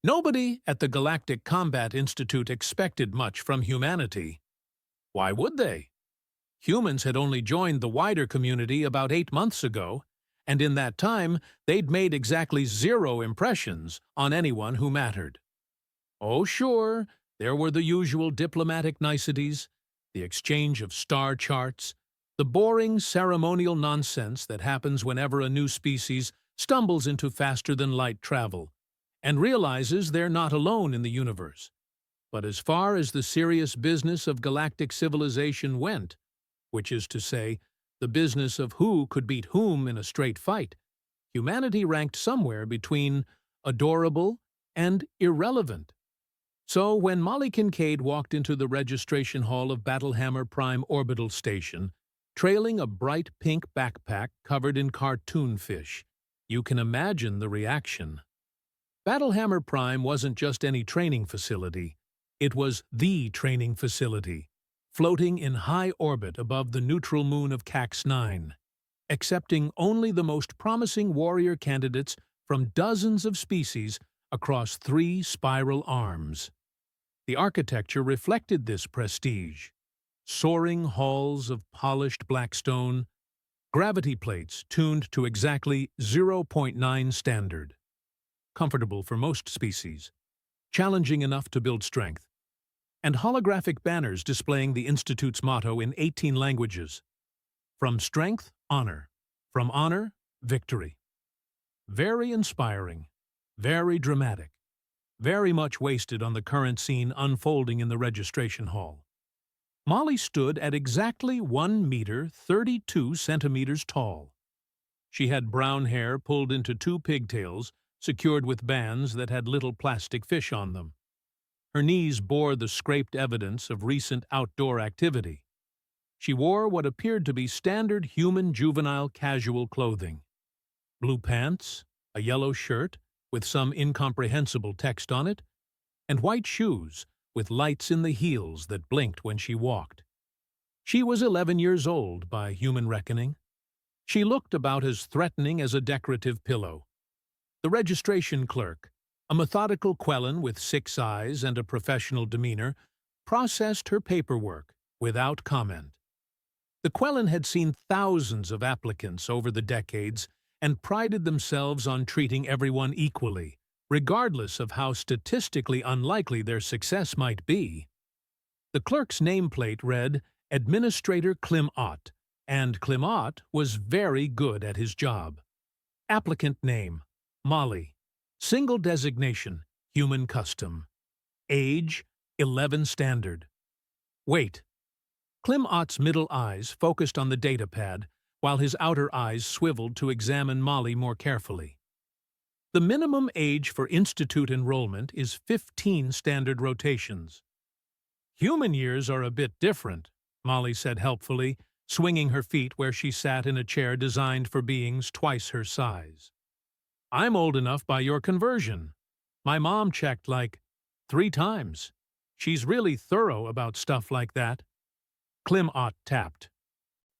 Nobody at the Galactic Combat Institute expected much from humanity. Why would they? Humans had only joined the wider community about 8 months ago, and in that time they'd made exactly 0 impressions on anyone who mattered. Oh, sure, there were the usual diplomatic niceties, the exchange of star charts, the boring ceremonial nonsense that happens whenever a new species stumbles into faster-than-light travel and realizes they're not alone in the universe. But as far as the serious business of galactic civilization went, which is to say, the business of who could beat whom in a straight fight, humanity ranked somewhere between adorable and irrelevant. So when Molly Kincaid walked into the registration hall of Battlehammer Prime Orbital Station, trailing a bright pink backpack covered in cartoon fish, you can imagine the reaction. Battlehammer Prime wasn't just any training facility, it was the training facility, floating in high orbit above the neutral moon of Cax 9, accepting only the most promising warrior candidates from dozens of species across 3 spiral arms. The architecture reflected this prestige. Soaring halls of polished black stone, gravity plates tuned to exactly 0.9 standard. Comfortable for most species, challenging enough to build strength, and holographic banners displaying the Institute's motto in 18 languages. From strength, honor. From honor, victory. Very inspiring, very dramatic, very much wasted on the current scene unfolding in the registration hall. Molly stood at exactly 1 meter 32 centimeters tall. She had brown hair pulled into 2 pigtails, secured with bands that had little plastic fish on them. Her knees bore the scraped evidence of recent outdoor activity. She wore what appeared to be standard human juvenile casual clothing. Blue pants, a yellow shirt with some incomprehensible text on it, and white shoes with lights in the heels that blinked when she walked. She was 11 years old by human reckoning. She looked about as threatening as a decorative pillow. The registration clerk, a methodical Quellen with 6 eyes and a professional demeanor, processed her paperwork without comment. The Quellen had seen thousands of applicants over the decades and prided themselves on treating everyone equally, regardless of how statistically unlikely their success might be. The clerk's nameplate read Administrator Klim Ott, and Klim Ott was very good at his job. Applicant name, Molly. Single designation, human custom. Age, 11 standard. Weight. Klim Ott's middle eyes focused on the datapad, while his outer eyes swiveled to examine Molly more carefully. The minimum age for institute enrollment is 15 standard rotations. Human years are a bit different, Molly said helpfully, swinging her feet where she sat in a chair designed for beings twice her size. I'm old enough by your conversion. My mom checked like 3 times. She's really thorough about stuff like that. Klim Ott tapped.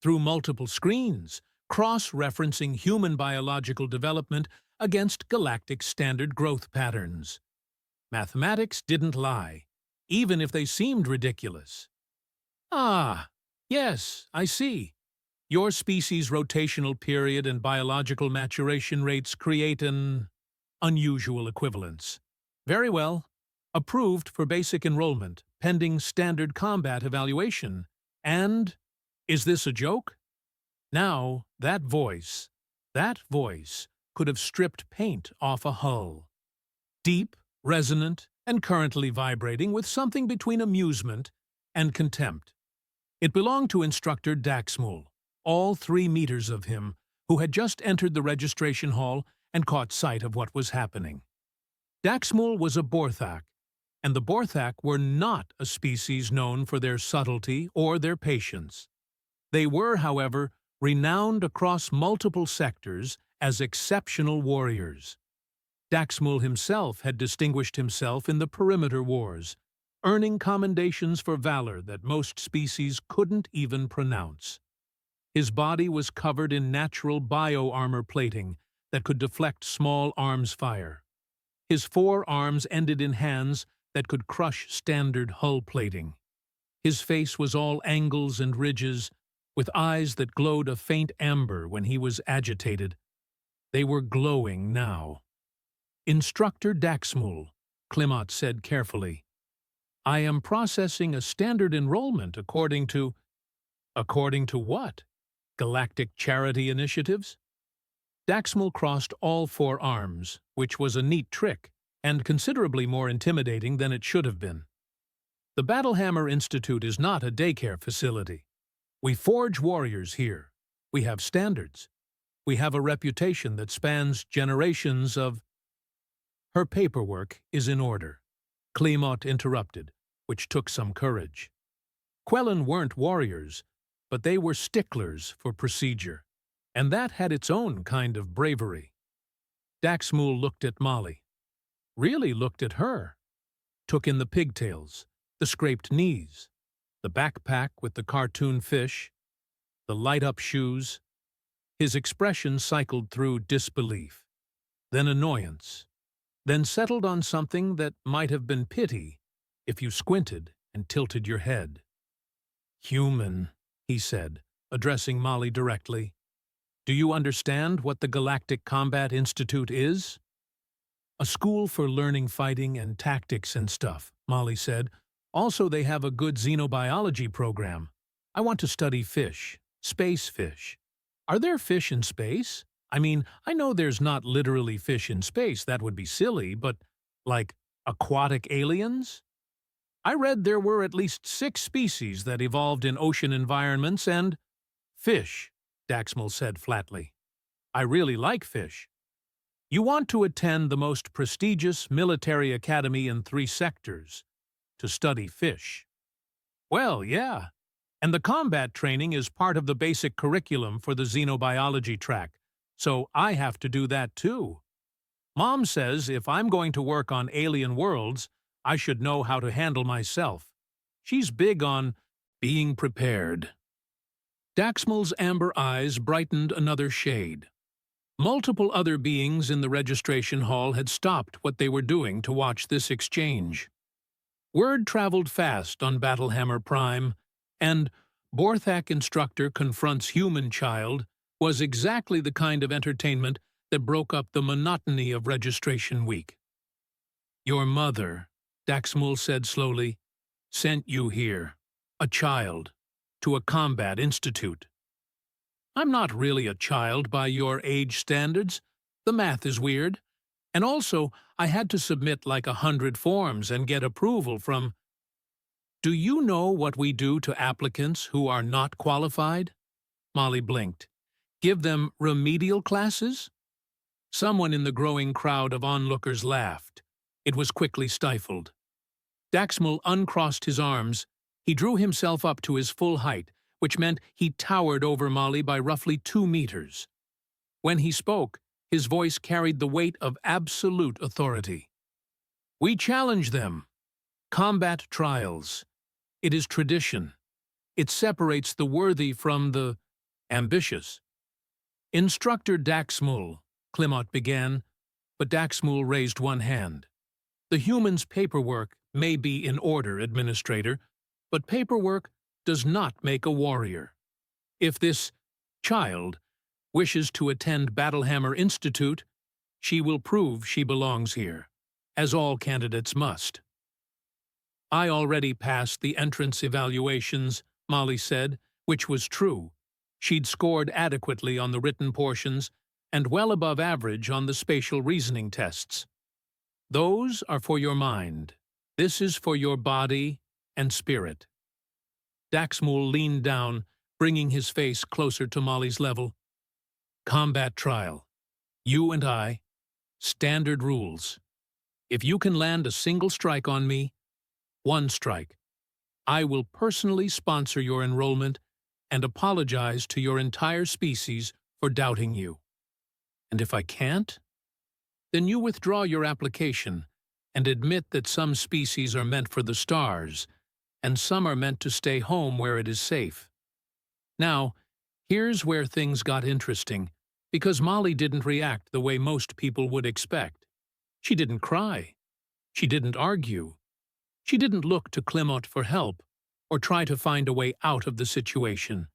Through multiple screens, cross-referencing human biological development against galactic standard growth patterns. Mathematics didn't lie, even if they seemed ridiculous. Ah, yes, I see. Your species' rotational period and biological maturation rates create an unusual equivalence. Very well. Approved for basic enrollment, pending standard combat evaluation. And, is this a joke? Now, that voice could have stripped paint off a hull. Deep, resonant, and currently vibrating with something between amusement and contempt. It belonged to Instructor Daxmul, all 3 meters of him, who had just entered the registration hall and caught sight of what was happening. Daxmul was a Borthak, and the Borthak were not a species known for their subtlety or their patience. They were, however, renowned across multiple sectors as exceptional warriors. Daxmul himself had distinguished himself in the perimeter wars, earning commendations for valor that most species couldn't even pronounce. His body was covered in natural bio-armor plating that could deflect small arms fire. His forearms ended in hands that could crush standard hull plating. His face was all angles and ridges, with eyes that glowed a faint amber when he was agitated. They were glowing now. "Instructor Daxmul," Climot said carefully. "I am processing a standard enrollment according to—" "According to what? Galactic charity initiatives?" Daxmul crossed all four arms, which was a neat trick, and considerably more intimidating than it should have been. "The Battlehammer Institute is not a daycare facility. We forge warriors here. We have standards. We have a reputation that spans generations of—" "Her paperwork is in order," Climot interrupted, which took some courage. Quellan weren't warriors, but they were sticklers for procedure, and that had its own kind of bravery. Daxmul looked at Molly. Really looked at her. Took in the pigtails, the scraped knees, the backpack with the cartoon fish, the light-up shoes. His expression cycled through disbelief, then annoyance, then settled on something that might have been pity if you squinted and tilted your head. "Human," he said, addressing Molly directly. "Do you understand what the Galactic Combat Institute is?" "A school for learning fighting and tactics and stuff," Molly said. "Also, they have a good xenobiology program. I want to study fish, space fish. Are there fish in space? I mean, I know there's not literally fish in space, that would be silly, but, like, aquatic aliens? I read there were at least 6 species that evolved in ocean environments and—" "Fish," Daxmul said flatly. "I really like fish. You want to attend the most prestigious military academy in 3 sectors to study fish. Well, yeah. And the combat training is part of the basic curriculum for the xenobiology track, so I have to do that too. Mom says if I'm going to work on alien worlds, I should know how to handle myself. She's big on being prepared." Daxmul's amber eyes brightened another shade. Multiple other beings in the registration hall had stopped what they were doing to watch this exchange. Word traveled fast on Battlehammer Prime, and "Borthak Instructor confronts human child" was exactly the kind of entertainment that broke up the monotony of registration week. "Your mother," Daxmul said slowly, "sent you here, a child, to a combat institute. I'm not really a child by your age standards. The math is weird. And also, I had to submit like 100 forms and get approval from—" "Do you know what we do to applicants who are not qualified?" Molly blinked. "Give them remedial classes?" Someone in the growing crowd of onlookers laughed. It was quickly stifled. Daxmul uncrossed his arms. He drew himself up to his full height, which meant he towered over Molly by roughly 2 meters. When he spoke, his voice carried the weight of absolute authority. "We challenge them. Combat trials. It is tradition. It separates the worthy from the ambitious." "Instructor Daxmul," Climot began, but Daxmul raised one hand. "The human's paperwork may be in order, Administrator, but paperwork does not make a warrior. If this child wishes to attend Battlehammer Institute, she will prove she belongs here, as all candidates must." "I already passed the entrance evaluations," Molly said, which was true. She'd scored adequately on the written portions and well above average on the spatial reasoning tests. "Those are for your mind. This is for your body and spirit." Daxmul leaned down, bringing his face closer to Molly's level. "Combat trial. You and I. Standard rules. If you can land a single strike on me, 1 strike, I will personally sponsor your enrollment and apologize to your entire species for doubting you. And if I can't, then you withdraw your application and admit that some species are meant for the stars and some are meant to stay home where it is safe." Now, here's where things got interesting, because Molly didn't react the way most people would expect. She didn't cry. She didn't argue. She didn't look to Clement for help or try to find a way out of the situation.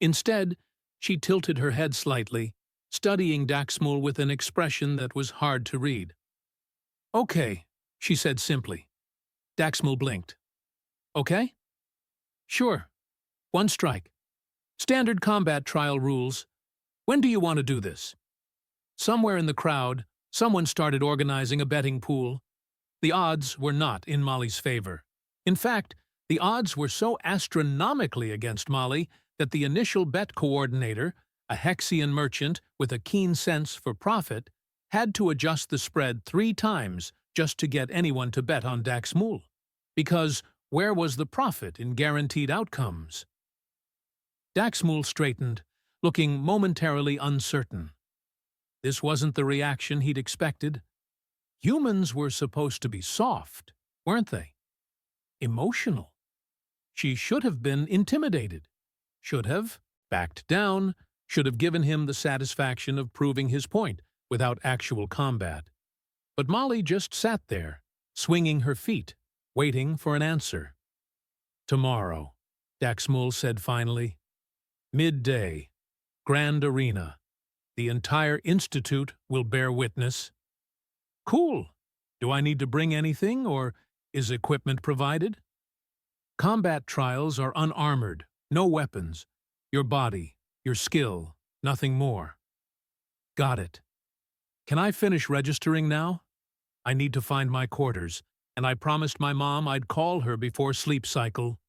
Instead, she tilted her head slightly, studying Daxmul with an expression that was hard to read. "Okay," she said simply. Daxmul blinked. "Okay?" "Sure. One strike. Standard combat trial rules. When do you want to do this?" Somewhere in the crowd, someone started organizing a betting pool. The odds were not in Molly's favor. In fact, the odds were so astronomically against Molly that the initial bet coordinator, a Hexian merchant with a keen sense for profit, had to adjust the spread 3 times just to get anyone to bet on Daxmul. Because where was the profit in guaranteed outcomes? Daxmul straightened, looking momentarily uncertain. This wasn't the reaction he'd expected. Humans were supposed to be soft, weren't they? Emotional. She should have been intimidated. Should have backed down, should have given him the satisfaction of proving his point without actual combat. But Molly just sat there, swinging her feet, waiting for an answer. "Tomorrow," Daxmul said finally. "Midday. Grand Arena. The entire Institute will bear witness." "Cool. Do I need to bring anything, or is equipment provided?" "Combat trials are unarmored, no weapons. Your body, your skill, nothing more." "Got it. Can I finish registering now? I need to find my quarters, and I promised my mom I'd call her before sleep cycle."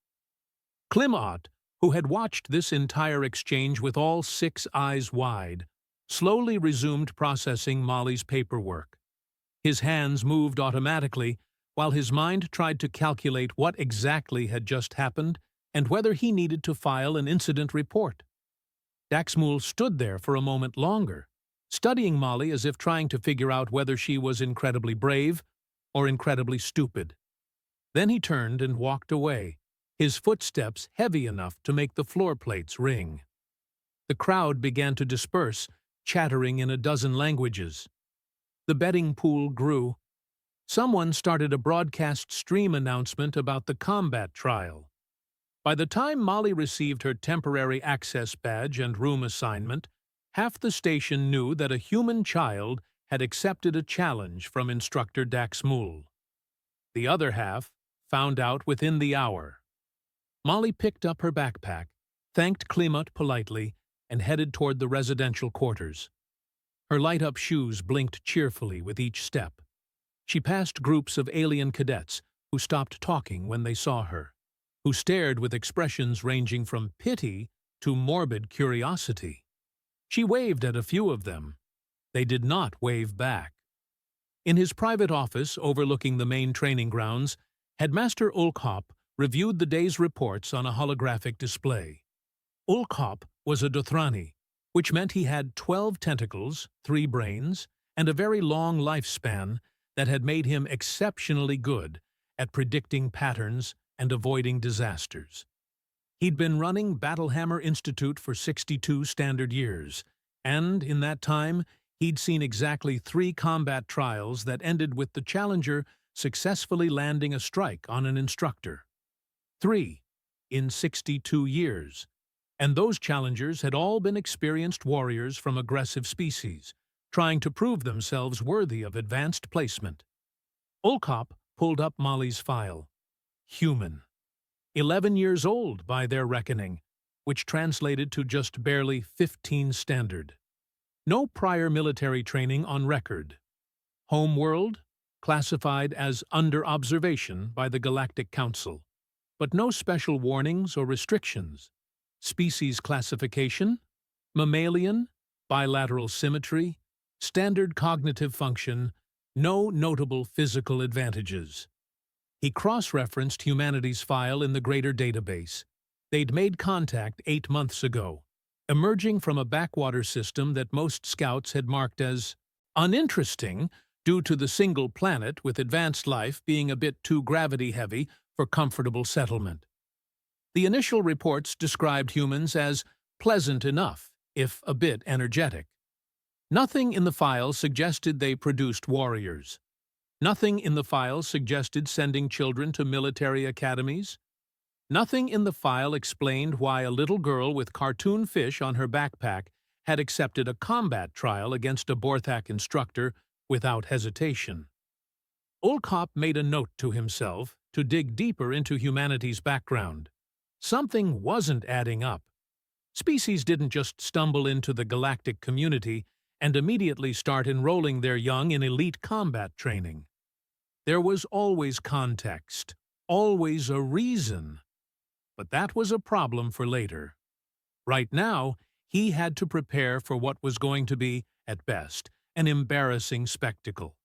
Clement, who had watched this entire exchange with all 6 eyes wide, slowly resumed processing Molly's paperwork. His hands moved automatically, while his mind tried to calculate what exactly had just happened and whether he needed to file an incident report. Daxmul stood there for a moment longer, studying Molly as if trying to figure out whether she was incredibly brave or incredibly stupid. Then he turned and walked away, his footsteps heavy enough to make the floor plates ring. The crowd began to disperse, chattering in a dozen languages. The betting pool grew. Someone started a broadcast stream announcement about the combat trial. By the time Molly received her temporary access badge and room assignment, half the station knew that a human child had accepted a challenge from Instructor Daxmul. The other half found out within the hour. Molly picked up her backpack, thanked Clement politely, and headed toward the residential quarters. Her light-up shoes blinked cheerfully with each step. She passed groups of alien cadets who stopped talking when they saw her, who stared with expressions ranging from pity to morbid curiosity. She waved at a few of them. They did not wave back. In his private office overlooking the main training grounds, Headmaster Ulkop reviewed the day's reports on a holographic display. Ulkop was a Dothrani, which meant he had 12 tentacles, 3 brains, and a very long lifespan that had made him exceptionally good at predicting patterns and avoiding disasters. He'd been running Battlehammer Institute for 62 standard years, and in that time, he'd seen exactly 3 combat trials that ended with the challenger successfully landing a strike on an instructor. 3 in 62 years. And those challengers had all been experienced warriors from aggressive species, trying to prove themselves worthy of advanced placement. Ulkop pulled up Molly's file. Human. 11 years old by their reckoning, which translated to just barely 15 standard. No prior military training on record. Home world, classified as under observation by the Galactic Council, but no special warnings or restrictions. Species classification, mammalian, bilateral symmetry, standard cognitive function, no notable physical advantages. He cross-referenced humanity's file in the greater database. They'd made contact 8 months ago, emerging from a backwater system that most scouts had marked as uninteresting due to the single planet with advanced life being a bit too gravity-heavy for comfortable settlement. The initial reports described humans as pleasant enough, if a bit energetic. Nothing in the file suggested they produced warriors. Nothing in the file suggested sending children to military academies. Nothing in the file explained why a little girl with cartoon fish on her backpack had accepted a combat trial against a Borthak instructor without hesitation. Olcott made a note to himself to dig deeper into humanity's background. Something wasn't adding up. Species didn't just stumble into the galactic community and immediately start enrolling their young in elite combat training. There was always context, always a reason. But that was a problem for later. Right now, he had to prepare for what was going to be, at best, an embarrassing spectacle.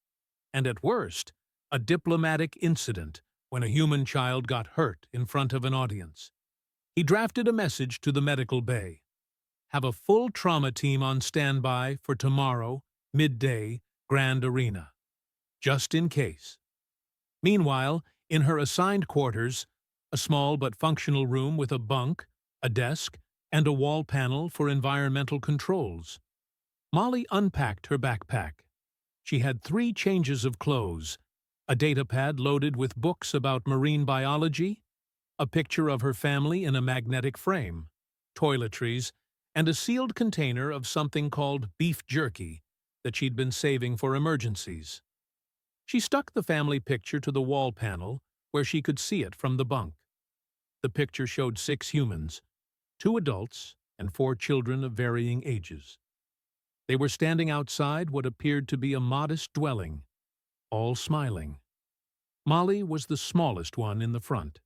And at worst, a diplomatic incident when a human child got hurt in front of an audience. He drafted a message to the medical bay. Have a full trauma team on standby for tomorrow, midday, Grand Arena. Just in case. Meanwhile, in her assigned quarters, a small but functional room with a bunk, a desk, and a wall panel for environmental controls, Molly unpacked her backpack. She had 3 changes of clothes, a datapad loaded with books about marine biology, a picture of her family in a magnetic frame, toiletries, and a sealed container of something called beef jerky that she'd been saving for emergencies. She stuck the family picture to the wall panel where she could see it from the bunk. The picture showed 6 humans, 2 adults and 4 children of varying ages. They were standing outside what appeared to be a modest dwelling, all smiling. Molly was the smallest one in the front.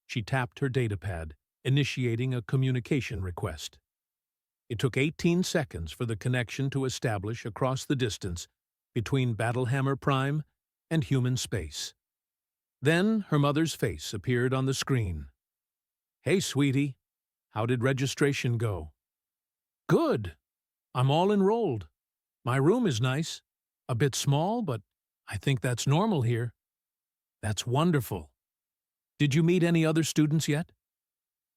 She tapped her datapad, initiating a communication request. It took 18 seconds for the connection to establish across the distance between Battlehammer Prime and human space. Then her mother's face appeared on the screen. "Hey, sweetie, how did registration go?" "Good. I'm all enrolled. My room is nice. A bit small, but I think that's normal here." "That's wonderful. Did you meet any other students yet?"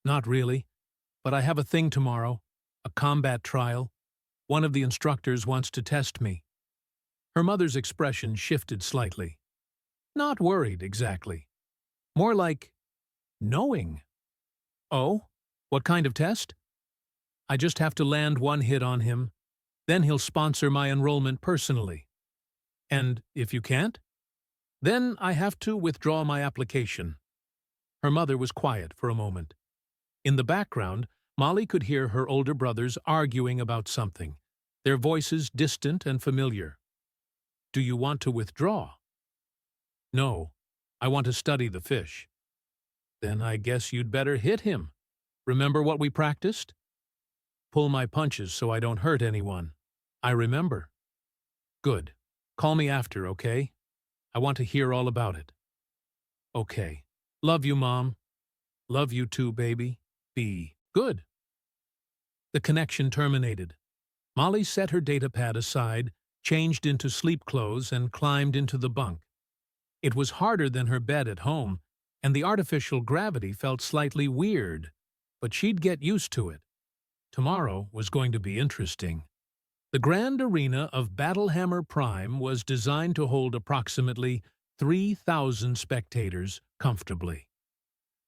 "Not really, but I have a thing tomorrow, a combat trial. One of the instructors wants to test me." Her mother's expression shifted slightly. Not worried, exactly. More like knowing. "Oh? What kind of test?" "I just have to land 1 hit on him. Then he'll sponsor my enrollment personally." "And if you can't?" "Then I have to withdraw my application." Her mother was quiet for a moment. In the background, Molly could hear her older brothers arguing about something, their voices distant and familiar. "Do you want to withdraw?" "No, I want to study the fish." "Then I guess you'd better hit him. Remember what we practiced?" "Pull my punches so I don't hurt anyone." "I remember." "Good. Call me after, okay? I want to hear all about it." "Okay. Love you, Mom." "Love you too, baby. Be good." The connection terminated. Molly set her datapad aside, changed into sleep clothes, and climbed into the bunk. It was harder than her bed at home, and the artificial gravity felt slightly weird, but she'd get used to it. Tomorrow was going to be interesting. The Grand Arena of Battlehammer Prime was designed to hold approximately 3,000 spectators comfortably.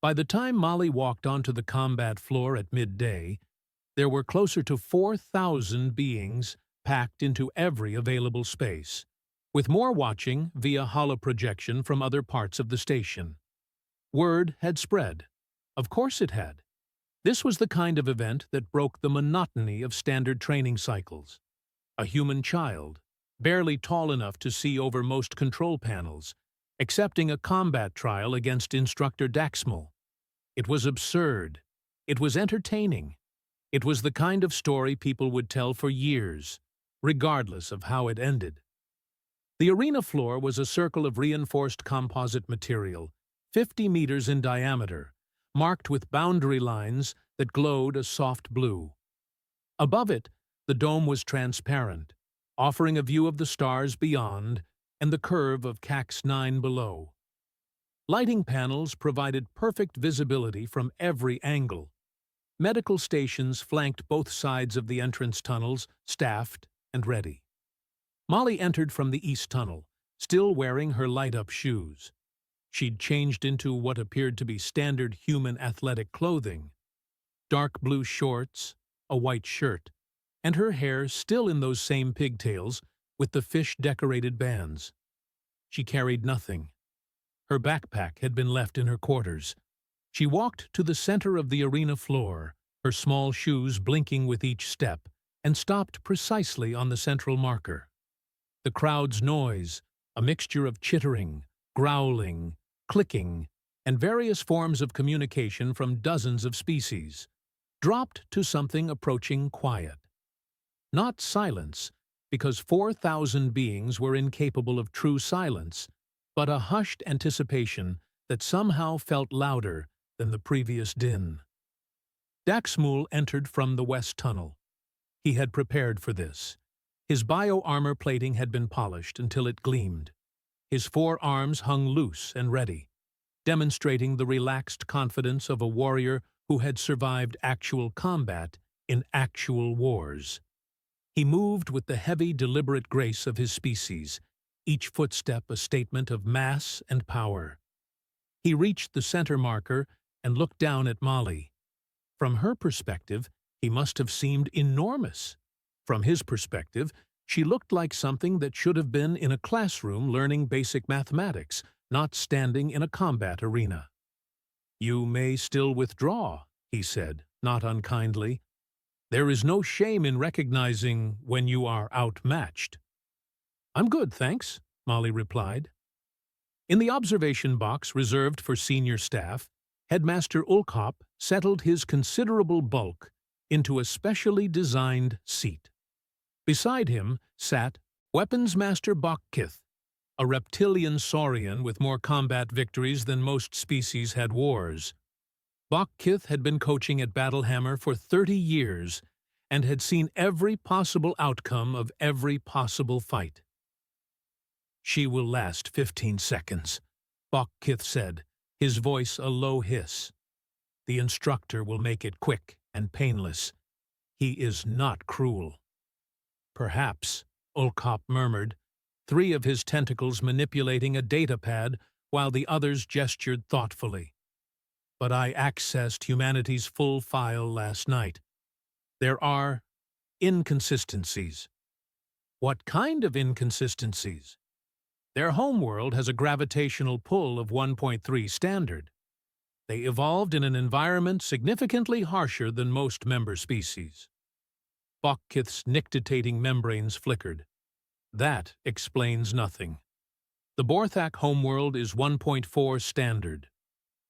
By the time Molly walked onto the combat floor at midday, there were closer to 4,000 beings packed into every available space, with more watching via holoprojection from other parts of the station. Word had spread. Of course it had. This was the kind of event that broke the monotony of standard training cycles. A human child, barely tall enough to see over most control panels, accepting a combat trial against Instructor Daxmal. It was absurd. It was entertaining. It was the kind of story people would tell for years, regardless of how it ended. The arena floor was a circle of reinforced composite material, 50 meters in diameter, marked with boundary lines that glowed a soft blue. Above it, the dome was transparent, offering a view of the stars beyond and the curve of Cax 9 below. Lighting panels provided perfect visibility from every angle. Medical stations flanked both sides of the entrance tunnels, staffed and ready. Molly entered from the east tunnel, still wearing her light-up shoes. She'd changed into what appeared to be standard human athletic clothing: dark blue shorts, a white shirt, and her hair still in those same pigtails with the fish-decorated bands. She carried nothing. Her backpack had been left in her quarters. She walked to the center of the arena floor, her small shoes blinking with each step, and stopped precisely on the central marker. The crowd's noise, a mixture of chittering, growling, clicking, and various forms of communication from dozens of species, dropped to something approaching quiet. Not silence, because 4,000 beings were incapable of true silence, but a hushed anticipation that somehow felt louder than the previous din. Daxmul entered from the west tunnel. He had prepared for this. His bio-armor plating had been polished until it gleamed. His 4 arms hung loose and ready, demonstrating the relaxed confidence of a warrior who had survived actual combat in actual wars. He moved with the heavy, deliberate grace of his species, each footstep a statement of mass and power. He reached the center marker and looked down at Molly. From her perspective, he must have seemed enormous. From his perspective, she looked like something that should have been in a classroom learning basic mathematics, not standing in a combat arena. "You may still withdraw," he said, not unkindly. "There is no shame in recognizing when you are outmatched." "I'm good, thanks," Molly replied. In the observation box reserved for senior staff, Headmaster Ulkop settled his considerable bulk into a specially designed seat. Beside him sat Weapons Master Bokkith, a reptilian saurian with more combat victories than most species had wars. Bokkith had been coaching at Battlehammer for 30 years and had seen every possible outcome of every possible fight. "She will last 15 seconds, Bokkith said, his voice a low hiss. "The instructor will make it quick and painless. He is not cruel." "Perhaps," Ulkop murmured, 3 of his tentacles manipulating a datapad while the others gestured thoughtfully. "But I accessed humanity's full file last night. There are inconsistencies." "What kind of inconsistencies?" "Their homeworld has a gravitational pull of 1.3 standard. They evolved in an environment significantly harsher than most member species." Bokkith's nictitating membranes flickered. "That explains nothing. The Borthak homeworld is 1.4 standard.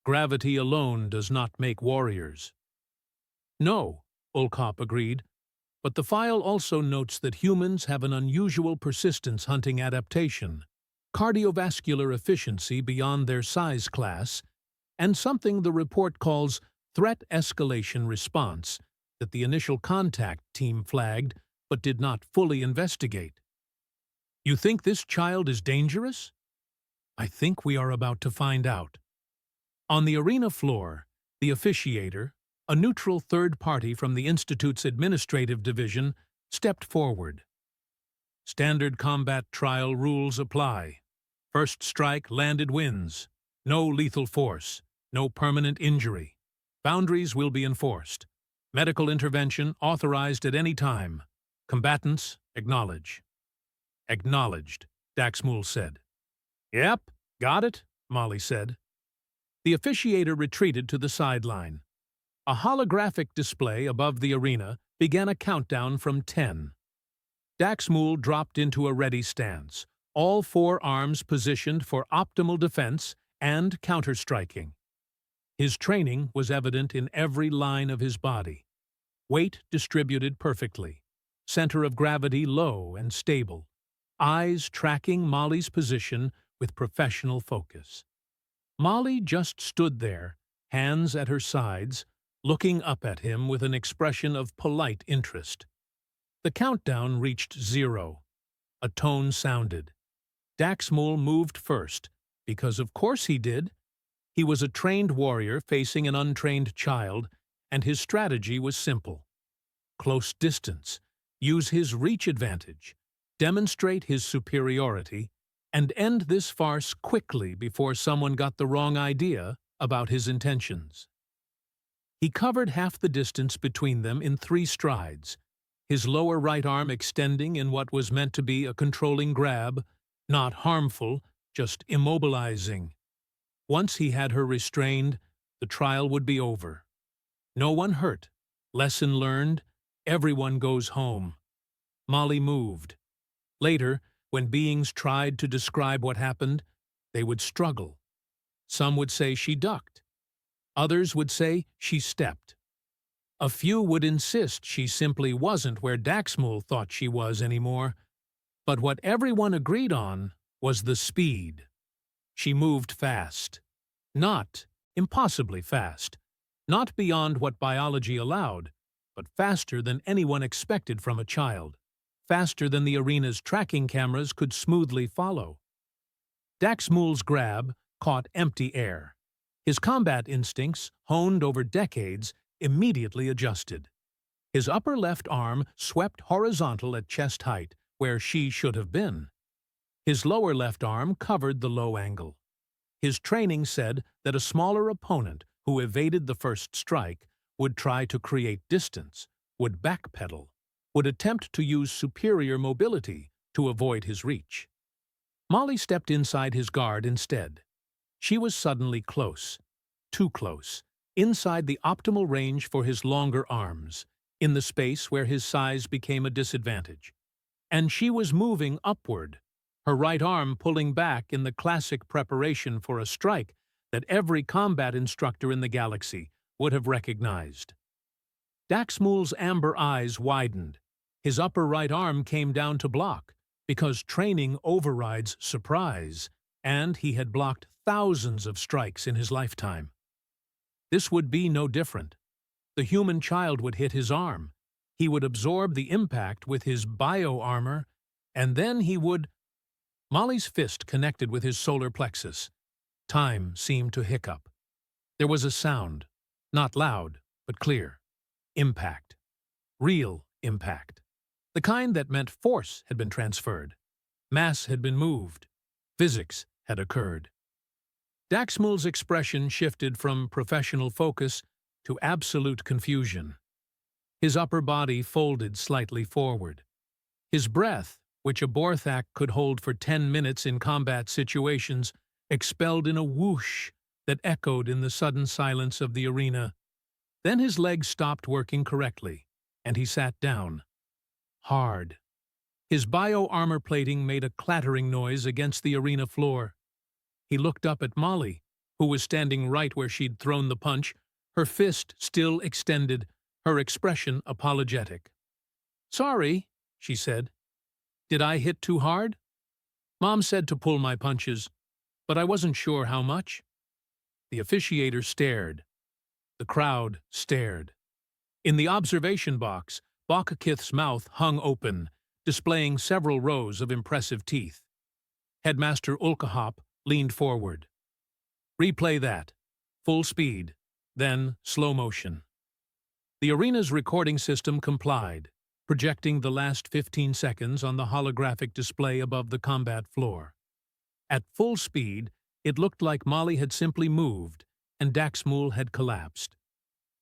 Gravity alone does not make warriors." "No," Ulkop agreed, "but the file also notes that humans have an unusual persistence hunting adaptation, cardiovascular efficiency beyond their size class, and something the report calls threat escalation response that the initial contact team flagged but did not fully investigate." "You think this child is dangerous?" "I think we are about to find out." On the arena floor, the officiator, a neutral third party from the Institute's administrative division, stepped forward. "Standard combat trial rules apply. First strike landed wins. No lethal force. No permanent injury. Boundaries will be enforced. Medical intervention authorized at any time. Combatants acknowledge." "Acknowledged," Daxmul said. "Yep, got it," Molly said. The officiator retreated to the sideline. A holographic display above the arena began a countdown from 10. Daxmul dropped into a ready stance, all 4 arms positioned for optimal defense and counter-striking. His training was evident in every line of his body. Weight distributed perfectly, center of gravity low and stable, eyes tracking Molly's position with professional focus. Molly just stood there, hands at her sides, looking up at him with an expression of polite interest. The countdown reached 0. A tone sounded. Daxmul moved first, because of course he did. He was a trained warrior facing an untrained child, and his strategy was simple. Close distance, use his reach advantage, demonstrate his superiority, and end this farce quickly before someone got the wrong idea about his intentions. He covered half the distance between them in 3 strides, his lower right arm extending in what was meant to be a controlling grab, not harmful, just immobilizing. Once he had her restrained, the trial would be over. No one hurt. Lesson learned. Everyone goes home. Molly moved. Later, when beings tried to describe what happened, they would struggle. Some would say she ducked. Others would say she stepped. A few would insist she simply wasn't where Daxmul thought she was anymore. But what everyone agreed on was the speed. She moved fast. Not impossibly fast. Not beyond what biology allowed, but faster than anyone expected from a child. Faster than the arena's tracking cameras could smoothly follow. Daxmul's grab caught empty air. His combat instincts, honed over decades, immediately adjusted. His upper left arm swept horizontal at chest height, where she should have been. His lower left arm covered the low angle. His training said that a smaller opponent who evaded the first strike would try to create distance, would backpedal, would attempt to use superior mobility to avoid his reach. Molly stepped inside his guard instead. She was suddenly close, too close, inside the optimal range for his longer arms, in the space where his size became a disadvantage. And she was moving upward, her right arm pulling back in the classic preparation for a strike that every combat instructor in the galaxy would have recognized. Daxmul's amber eyes widened. His upper right arm came down to block, because training overrides surprise, and he had blocked thousands of strikes in his lifetime. This would be no different. The human child would hit his arm. He would absorb the impact with his bio-armor, and then he would— Molly's fist connected with his solar plexus. Time seemed to hiccup. There was a sound, not loud, but clear. Impact. Real impact. The kind that meant force had been transferred. Mass had been moved. Physics had occurred. Daxmul's expression shifted from professional focus to absolute confusion. His upper body folded slightly forward. His breath, which a Borthak could hold for 10 minutes in combat situations, expelled in a whoosh that echoed in the sudden silence of the arena. Then his legs stopped working correctly, and he sat down. Hard. His bio-armor plating made a clattering noise against the arena floor. He looked up at Molly, who was standing right where she'd thrown the punch, her fist still extended, her expression apologetic. "Sorry," she said. "Did I hit too hard? Mom said to pull my punches, but I wasn't sure how much." The officiator stared. The crowd stared. In the observation box, Bokakith's mouth hung open, displaying several rows of impressive teeth. Headmaster Ulkahop leaned forward. "Replay that. Full speed, then slow motion." The arena's recording system complied, projecting the last 15 seconds on the holographic display above the combat floor. At full speed, it looked like Molly had simply moved and Daxmul had collapsed.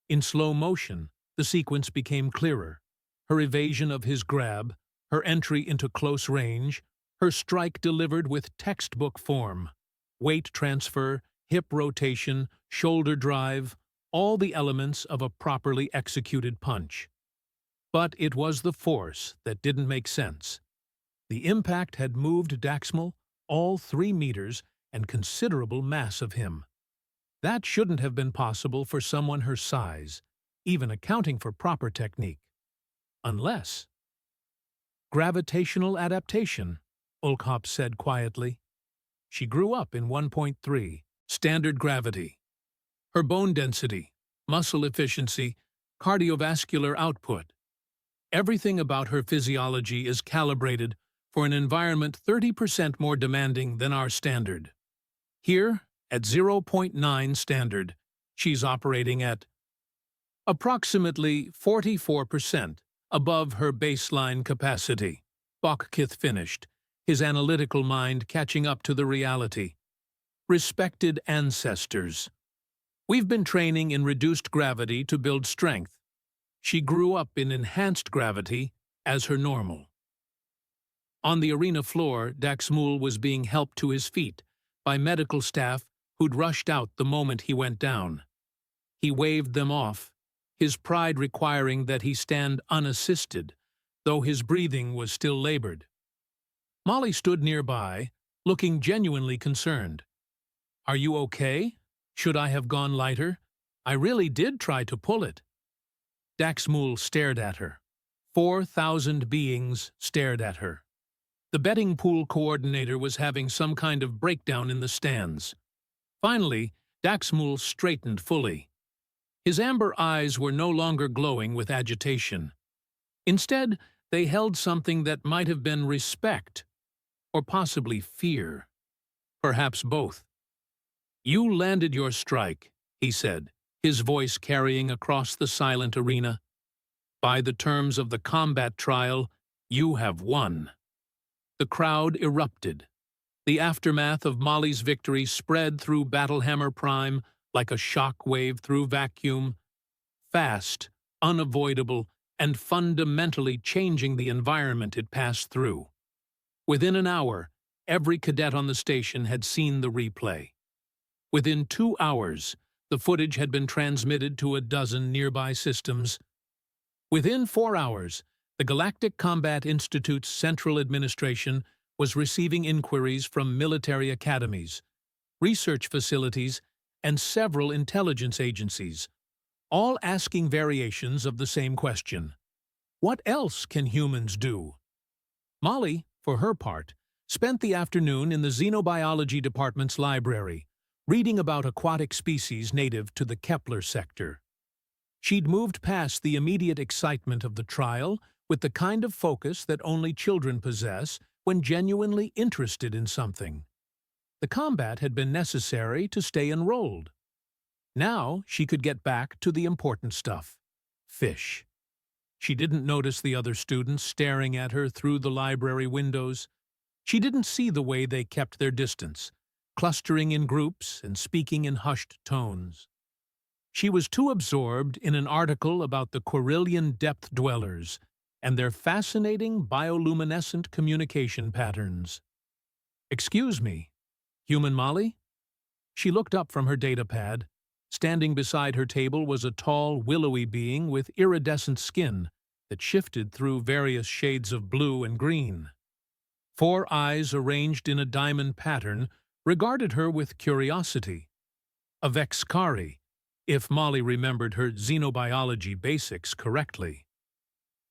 In slow motion, the sequence became clearer. Her evasion of his grab, her entry into close range, her strike delivered with textbook form. Weight transfer, hip rotation, shoulder drive, all the elements of a properly executed punch. But it was the force that didn't make sense. The impact had moved Daxmul all 3 meters and considerable mass of him. That shouldn't have been possible for someone her size, even accounting for proper technique. Unless— "Gravitational adaptation," Ulkhop said quietly. She grew up in 1.3, standard gravity. Her bone density, muscle efficiency, cardiovascular output. Everything about her physiology is calibrated for an environment 30% more demanding than our standard. Here, at 0.9 standard, she's operating at approximately 44%, above her baseline capacity. Bokkith finished, his analytical mind catching up to the reality. Respected ancestors. We've been training in reduced gravity to build strength. She grew up in enhanced gravity as her normal. On the arena floor, Daxmul was being helped to his feet by medical staff who'd rushed out the moment he went down. He waved them off, his pride requiring that he stand unassisted, though his breathing was still labored. Molly stood nearby, looking genuinely concerned. "Are you okay? Should I have gone lighter? I really did try to pull it." Daxmul stared at her. 4,000 beings stared at her. The betting pool coordinator was having some kind of breakdown in the stands. Finally, Daxmul straightened fully. His amber eyes were no longer glowing with agitation. Instead, they held something that might have been respect, or possibly fear. Perhaps both. "You landed your strike," he said, his voice carrying across the silent arena. "By the terms of the combat trial, you have won." The crowd erupted. The aftermath of Molly's victory spread through Battlehammer Prime like a shock wave through vacuum, fast, unavoidable, and fundamentally changing the environment it passed through. Within an hour, every cadet on the station had seen the replay. Within 2 hours, the footage had been transmitted to a dozen nearby systems. Within 4 hours, the Galactic Combat Institute's Central Administration was receiving inquiries from military academies, research facilities, and several intelligence agencies, all asking variations of the same question. What else can humans do? Molly, for her part, spent the afternoon in the Xenobiology Department's library, reading about aquatic species native to the Kepler sector. She'd moved past the immediate excitement of the trial with the kind of focus that only children possess when genuinely interested in something. The combat had been necessary to stay enrolled. Now she could get back to the important stuff. Fish. She didn't notice the other students staring at her through the library windows. She didn't see the way they kept their distance, clustering in groups and speaking in hushed tones. She was too absorbed in an article about the Quirilian depth dwellers and their fascinating bioluminescent communication patterns. "Excuse me, Human Molly?" She looked up from her datapad. Standing beside her table was a tall, willowy being with iridescent skin that shifted through various shades of blue and green. 4 eyes arranged in a diamond pattern regarded her with curiosity. A Vexkari, if Molly remembered her xenobiology basics correctly.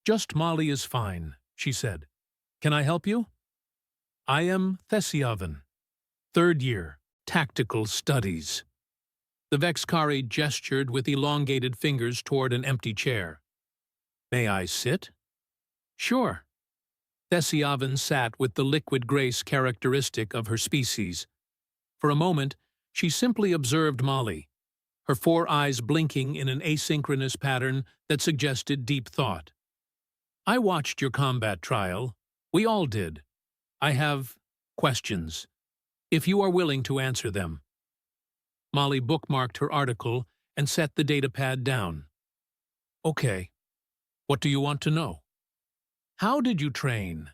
"Just Molly is fine," she said. "Can I help you?" "I am Thesiavan, 3rd year, Tactical Studies." The Vexkari gestured with elongated fingers toward an empty chair. "May I sit?" "Sure." Thesiavan sat with the liquid grace characteristic of her species. For a moment, she simply observed Molly, her 4 eyes blinking in an asynchronous pattern that suggested deep thought. "I watched your combat trial. We all did. I have questions, if you are willing to answer them." Molly bookmarked her article and set the datapad down. "Okay. What do you want to know? How did you train?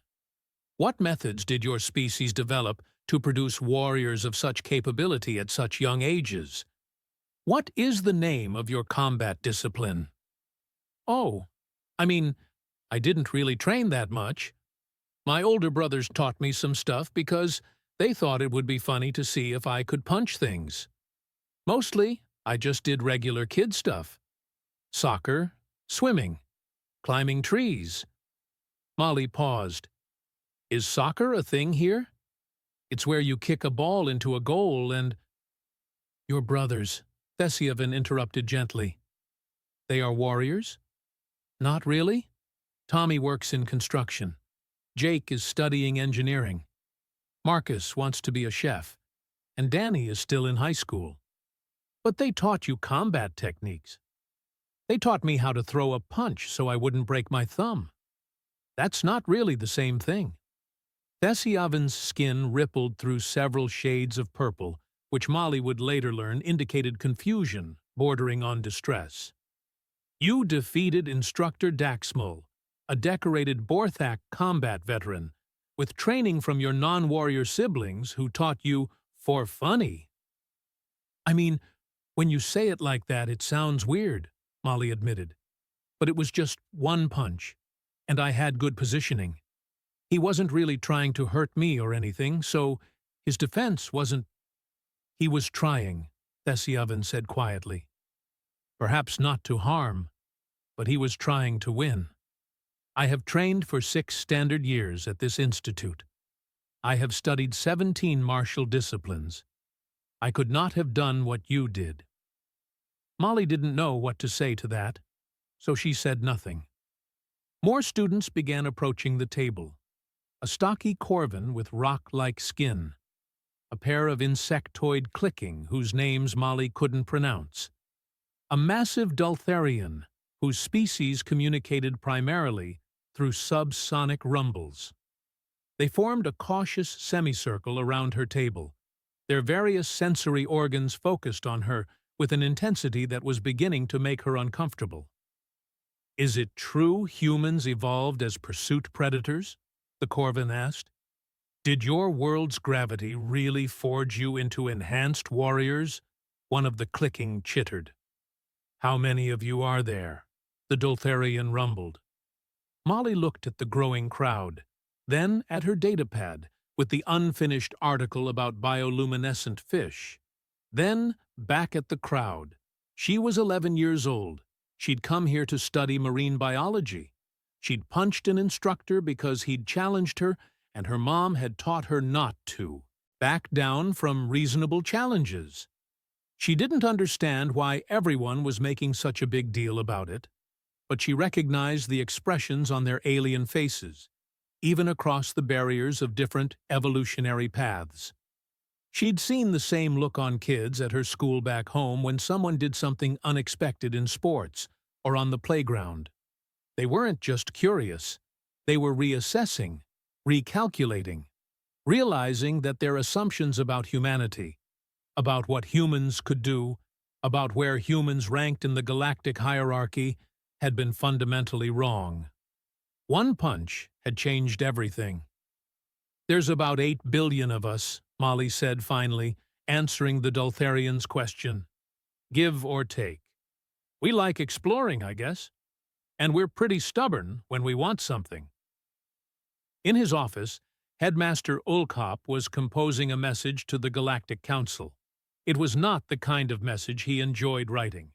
What methods did your species develop to produce warriors of such capability at such young ages? What is the name of your combat discipline?" "Oh, I didn't really train that much. My older brothers taught me some stuff because they thought it would be funny to see if I could punch things. Mostly, I just did regular kid stuff. Soccer, swimming, climbing trees." Molly paused. "Is soccer a thing here? It's where you kick a ball into a goal and—" "Your brothers," Thesiavan interrupted gently. "They are warriors?" "Not really. Tommy works in construction. Jake is studying engineering. Marcus wants to be a chef. And Danny is still in high school. But they taught you combat techniques." They taught me how to throw a punch so I wouldn't break my thumb. That's not really the same thing. Thessioven's skin rippled through several shades of purple, which Molly would later learn indicated confusion, bordering on distress. You defeated Instructor Daxmul, a decorated Borthak combat veteran, with training from your non-warrior siblings who taught you for funny. I mean, when you say it like that, it sounds weird, Molly admitted. But it was just one punch, and I had good positioning. He wasn't really trying to hurt me or anything, so his defense wasn't— He was trying, Thessioven said quietly. Perhaps not to harm, but he was trying to win. I have trained for 6 standard years at this institute. I have studied 17 martial disciplines. I could not have done what you did. Molly didn't know what to say to that, so she said nothing. More students began approaching the table. A stocky corvin with rock-like skin. A pair of insectoid clicking whose names Molly couldn't pronounce. A massive Dultharian whose species communicated primarily through subsonic rumbles. They formed a cautious semicircle around her table, their various sensory organs focused on her with an intensity that was beginning to make her uncomfortable. Is it true humans evolved as pursuit predators? The corvin asked. Did your world's gravity really forge you into enhanced warriors? One of the clicking chittered. How many of you are there? The Dultharian rumbled. Molly looked at the growing crowd, then at her datapad with the unfinished article about bioluminescent fish. Then back at the crowd. She was 11 years old. She'd come here to study marine biology. She'd punched an instructor because he'd challenged her, and her mom had taught her not to back down from reasonable challenges. She didn't understand why everyone was making such a big deal about it, but she recognized the expressions on their alien faces, even across the barriers of different evolutionary paths. She'd seen the same look on kids at her school back home when someone did something unexpected in sports or on the playground. They weren't just curious. They were reassessing, recalculating, realizing that their assumptions about humanity, about what humans could do, about where humans ranked in the galactic hierarchy, had been fundamentally wrong. One punch had changed everything. There's about 8 billion of us, Molly said finally, answering the Dultharian's question. Give or take. We like exploring, I guess. And we're pretty stubborn when we want something. In his office, Headmaster Ulkop was composing a message to the Galactic Council. It was not the kind of message he enjoyed writing.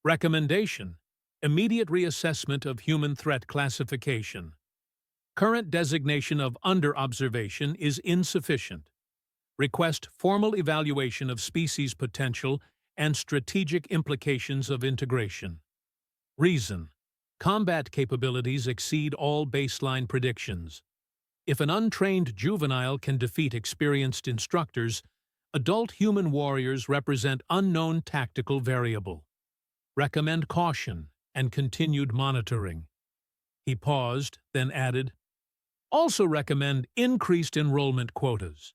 Recommendation: immediate reassessment of human threat classification. Current designation of under-observation is insufficient. Request formal evaluation of species potential and strategic implications of integration. Reason: combat capabilities exceed all baseline predictions. If an untrained juvenile can defeat experienced instructors, adult human warriors represent unknown tactical variable. Recommend caution and continued monitoring. He paused, then added, also recommend increased enrollment quotas.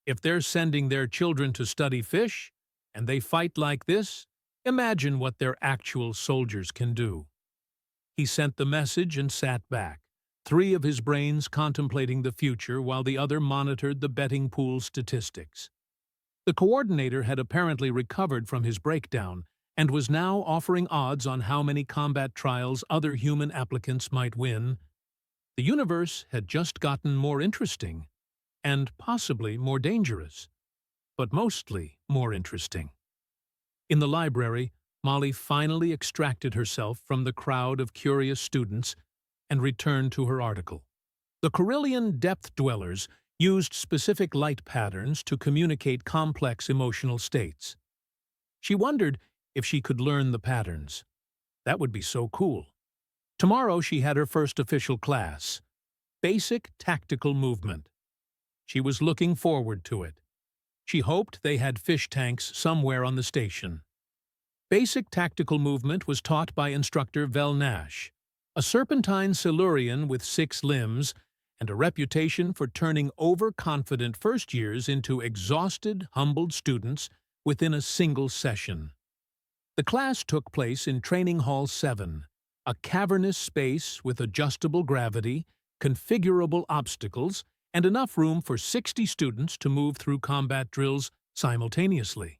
If they're sending their children to study fish, and they fight like this, imagine what their actual soldiers can do. He sent the message and sat back, 3 of his brains contemplating the future while the other monitored the betting pool statistics. The coordinator had apparently recovered from his breakdown and was now offering odds on how many combat trials other human applicants might win. The universe had just gotten more interesting, and possibly more dangerous, but mostly more interesting. In the library, Molly finally extracted herself from the crowd of curious students and returned to her article. The Corellian depth dwellers used specific light patterns to communicate complex emotional states. She wondered if she could learn the patterns. That would be so cool. Tomorrow she had her first official class, Basic Tactical Movement. She was looking forward to it. She hoped they had fish tanks somewhere on the station. Basic tactical movement was taught by Instructor Vel Nash, a serpentine Silurian with 6 limbs and a reputation for turning overconfident first-years into exhausted, humbled students within a single session. The class took place in Training Hall 7, a cavernous space with adjustable gravity, configurable obstacles, and enough room for 60 students to move through combat drills simultaneously.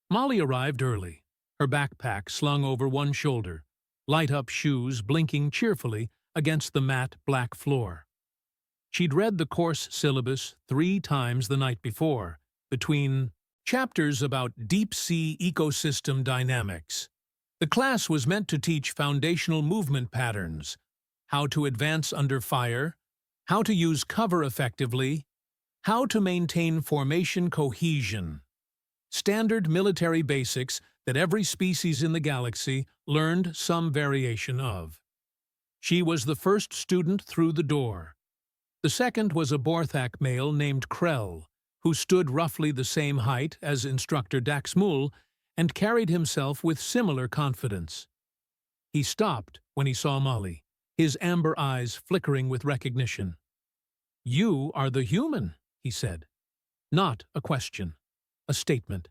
Molly arrived early, her backpack slung over one shoulder, light-up shoes blinking cheerfully against the matte black floor. She'd read the course syllabus 3 times the night before, between chapters about deep-sea ecosystem dynamics. The class was meant to teach foundational movement patterns, how to advance under fire, how to use cover effectively, how to maintain formation cohesion. Standard military basics that every species in the galaxy learned some variation of. She was the first student through the door. The second was a Borthak male named Krell, who stood roughly the same height as Instructor Daxmul and carried himself with similar confidence. He stopped when he saw Molly, his amber eyes flickering with recognition. "You are the human," he said. Not a question, a statement.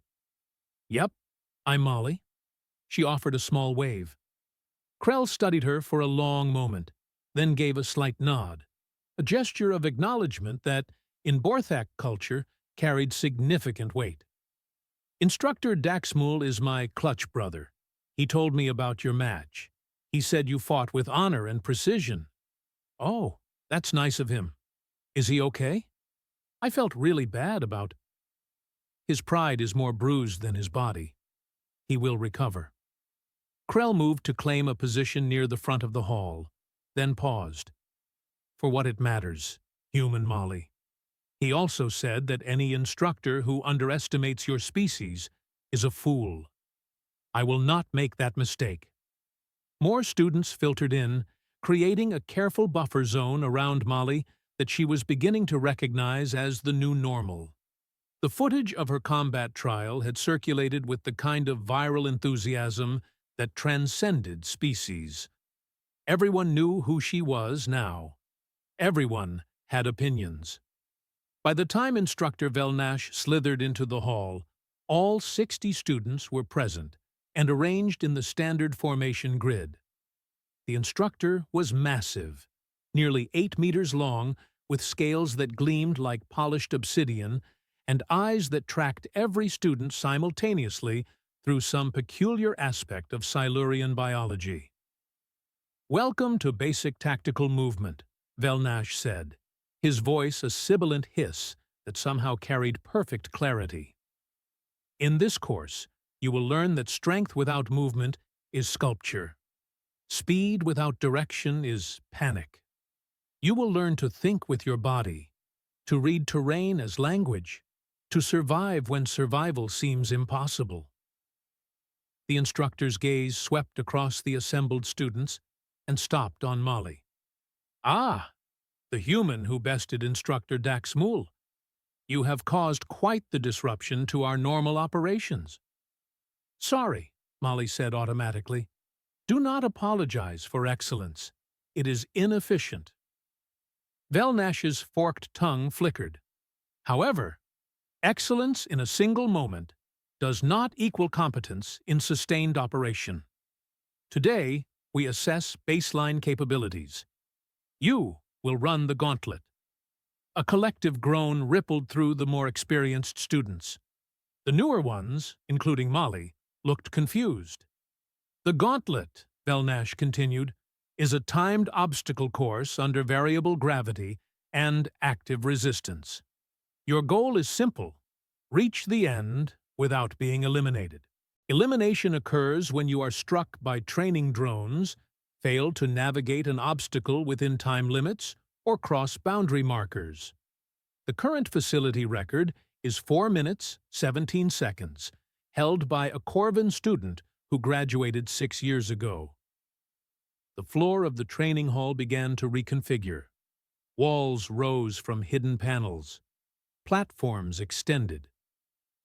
"Yep, I'm Molly." She offered a small wave. Krell studied her for a long moment, then gave a slight nod, a gesture of acknowledgement that, in Borthak culture, carried significant weight. "Instructor Daxmul is my clutch brother. He told me about your match. He said you fought with honor and precision." "Oh, that's nice of him. Is he okay? I felt really bad about—" "His pride is more bruised than his body. He will recover." Krell moved to claim a position near the front of the hall, then paused. "For what it matters, human Molly." He also said that any instructor who underestimates your species is a fool. I will not make that mistake. More students filtered in, creating a careful buffer zone around Molly that she was beginning to recognize as the new normal. The footage of her combat trial had circulated with the kind of viral enthusiasm that transcended species. Everyone knew who she was now. Everyone had opinions. By the time Instructor Vel Nash slithered into the hall, all 60 students were present and arranged in the standard formation grid. The instructor was massive, nearly 8 meters long, with scales that gleamed like polished obsidian and eyes that tracked every student simultaneously through some peculiar aspect of Silurian biology. "Welcome to basic tactical movement," Vel Nash said, his voice a sibilant hiss that somehow carried perfect clarity. "In this course, you will learn that strength without movement is sculpture. Speed without direction is panic. You will learn to think with your body, to read terrain as language, to survive when survival seems impossible." The instructor's gaze swept across the assembled students and stopped on Molly. "Ah, the human who bested Instructor Daxmul. You have caused quite the disruption to our normal operations." "Sorry," Molly said automatically. "Do not apologize for excellence. It is inefficient." Vel Nash's forked tongue flickered. "However, excellence in a single moment does not equal competence in sustained operation. Today, we assess baseline capabilities. You will run the gauntlet." A collective groan rippled through the more experienced students. The newer ones, including Molly, looked confused. "The gauntlet," Vel Nash continued, "is a timed obstacle course under variable gravity and active resistance. Your goal is simple: reach the end without being eliminated. Elimination occurs when you are struck by training drones, fail to navigate an obstacle within time limits, or cross boundary markers. The current facility record is 4 minutes, 17 seconds, held by a Corvin student who graduated 6 years ago. The floor of the training hall began to reconfigure. Walls rose from hidden panels. Platforms extended.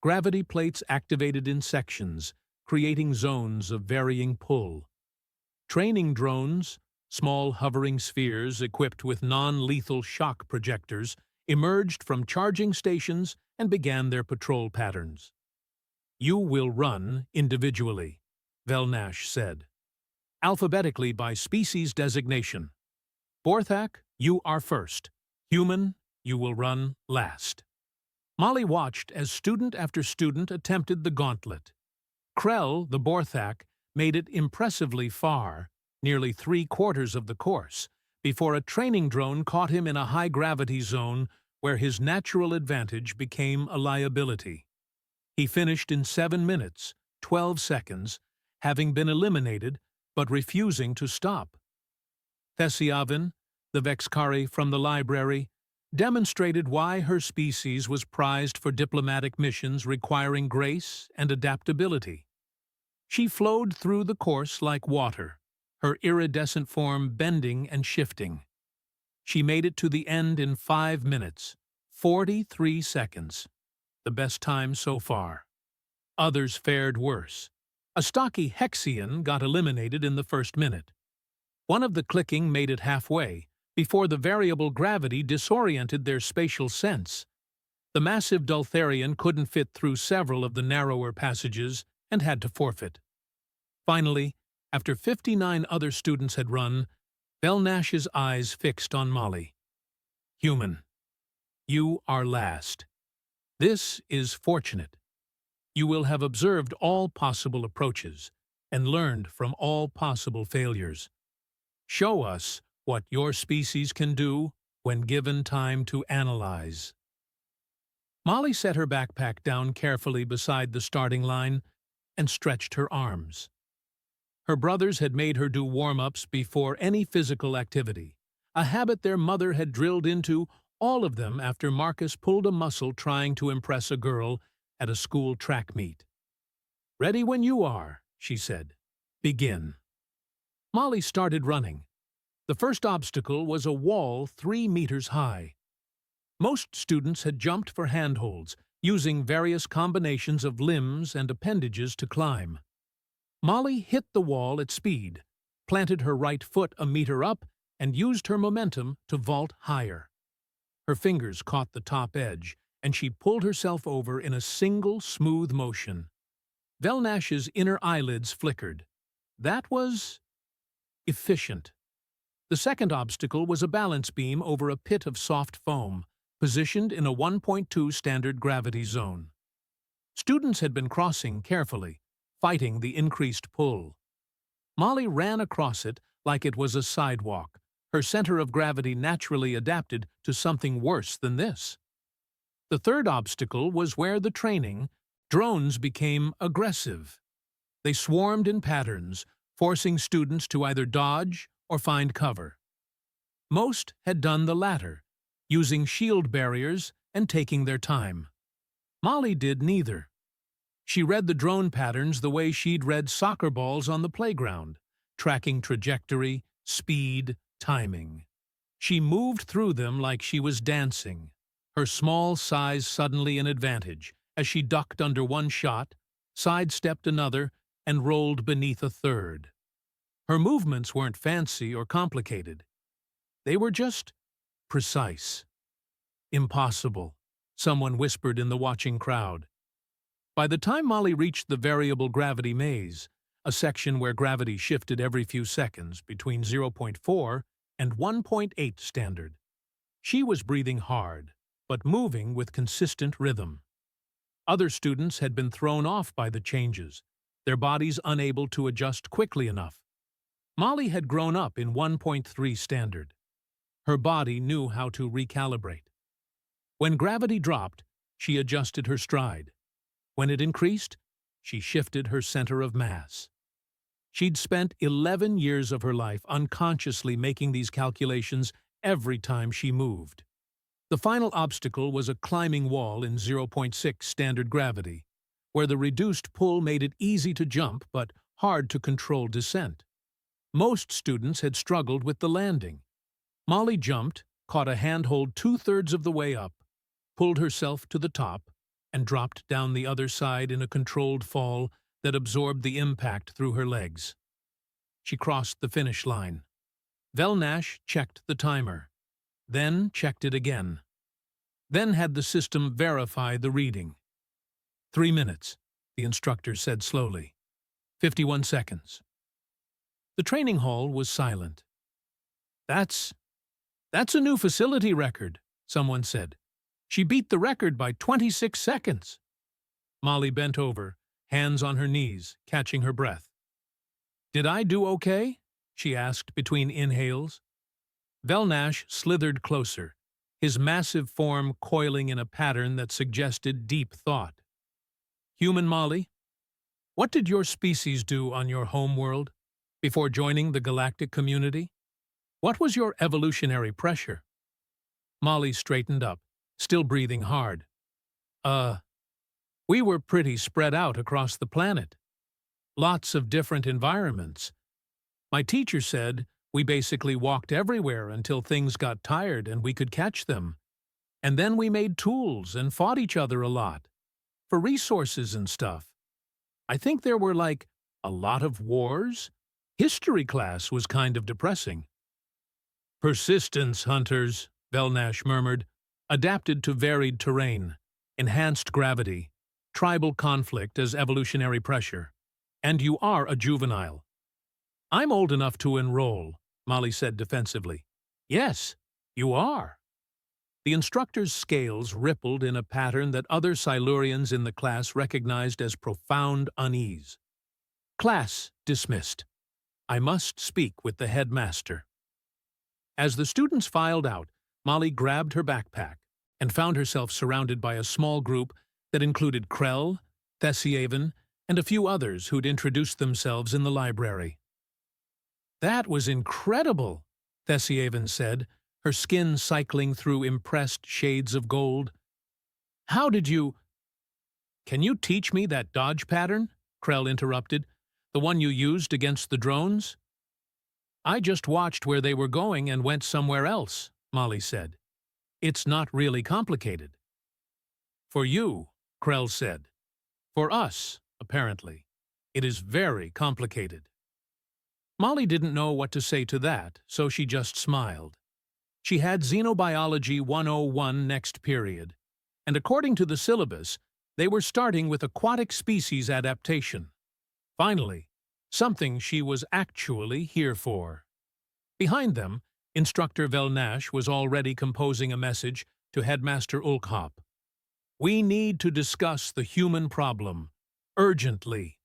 Gravity plates activated in sections, creating zones of varying pull. Training drones, small hovering spheres equipped with non-lethal shock projectors, emerged from charging stations and began their patrol patterns. "You will run individually," Velnash said, "alphabetically by species designation. Borthak, you are first. Human, you will run last." Molly watched as student after student attempted the gauntlet. Krell, the Borthak, made it impressively far, nearly 3/4 of the course, before a training drone caught him in a high-gravity zone where his natural advantage became a liability. He finished in 7 minutes, 12 seconds, having been eliminated but refusing to stop. Thesiavin, the Vexkari from the library, demonstrated why her species was prized for diplomatic missions requiring grace and adaptability. She flowed through the course like water, her iridescent form bending and shifting. She made it to the end in 5 minutes, 43 seconds, the best time so far. Others fared worse. A stocky Hexian got eliminated in the first minute. One of the clicking made it halfway, before the variable gravity disoriented their spatial sense. The massive Dultharian couldn't fit through several of the narrower passages and had to forfeit. Finally, after 59 other students had run, Velnash's eyes fixed on Molly. "Human, you are last. This is fortunate. You will have observed all possible approaches and learned from all possible failures. Show us what your species can do when given time to analyze." Molly set her backpack down carefully beside the starting line and stretched her arms. Her brothers had made her do warm-ups before any physical activity, a habit their mother had drilled into all of them after Marcus pulled a muscle trying to impress a girl at a school track meet. "Ready when you are," she said. "Begin." Molly started running. The first obstacle was a wall 3 meters high. Most students had jumped for handholds, using various combinations of limbs and appendages to climb. Molly hit the wall at speed, planted her right foot a meter up, and used her momentum to vault higher. Her fingers caught the top edge, and she pulled herself over in a single smooth motion. Velnash's inner eyelids flickered. That was efficient. The second obstacle was a balance beam over a pit of soft foam, positioned in a 1.2 standard gravity zone. Students had been crossing carefully, fighting the increased pull. Molly ran across it like it was a sidewalk, her center of gravity naturally adapted to something worse than this. The third obstacle was where the training drones became aggressive. They swarmed in patterns, forcing students to either dodge or find cover. Most had done the latter, using shield barriers and taking their time. Molly did neither. She read the drone patterns the way she'd read soccer balls on the playground, tracking trajectory, speed, timing. She moved through them like she was dancing, her small size suddenly an advantage, as she ducked under one shot, sidestepped another, and rolled beneath a third. Her movements weren't fancy or complicated. They were just precise. "Impossible," someone whispered in the watching crowd. By the time Molly reached the variable gravity maze, a section where gravity shifted every few seconds between 0.4 and 1.8 standard, she was breathing hard, but moving with consistent rhythm. Other students had been thrown off by the changes, their bodies unable to adjust quickly enough. Molly had grown up in 1.3 standard. Her body knew how to recalibrate. When gravity dropped, she adjusted her stride. When it increased, she shifted her center of mass. She'd spent 11 years of her life unconsciously making these calculations every time she moved. The final obstacle was a climbing wall in 0.6 standard gravity, where the reduced pull made it easy to jump but hard to control descent. Most students had struggled with the landing. Molly jumped, caught a handhold 2/3 of the way up, pulled herself to the top, and dropped down the other side in a controlled fall that absorbed the impact through her legs. She crossed the finish line. Velnash checked the timer, then checked it again, then had the system verify the reading. 3 minutes, the instructor said slowly. 51 seconds. The training hall was silent. That's a new facility record, someone said. She beat the record by 26 seconds. Molly bent over, hands on her knees, catching her breath. Did I do okay? She asked between inhales. Velnash slithered closer, his massive form coiling in a pattern that suggested deep thought. Human Molly, what did your species do on your home world before joining the galactic community? What was your evolutionary pressure? Molly straightened up, still breathing hard. We were pretty spread out across the planet. Lots of different environments. My teacher said we basically walked everywhere until things got tired and we could catch them. And then we made tools and fought each other a lot. For resources and stuff. I think there were a lot of wars. History class was kind of depressing. Persistence hunters, Velnash murmured, adapted to varied terrain, enhanced gravity, tribal conflict as evolutionary pressure. And you are a juvenile. I'm old enough to enroll, Molly said defensively. Yes, you are. The instructor's scales rippled in a pattern that other Silurians in the class recognized as profound unease. Class dismissed. I must speak with the headmaster. As the students filed out, Molly grabbed her backpack and found herself surrounded by a small group that included Krell, Thessiaven, and a few others who'd introduced themselves in the library. That was incredible, Thessiaven said, her skin cycling through impressed shades of gold. How did you— Can you teach me that dodge pattern? Krell interrupted. The one you used against the drones? I just watched where they were going and went somewhere else, Molly said. It's not really complicated. For you, Krell said. For us, apparently, it is very complicated. Molly didn't know what to say to that, so she just smiled. She had Xenobiology 101 next period, and according to the syllabus, they were starting with aquatic species adaptation. Finally, something she was actually here for. Behind them, Instructor Velnash was already composing a message to Headmaster Ulkhop. We need to discuss the human problem, urgently.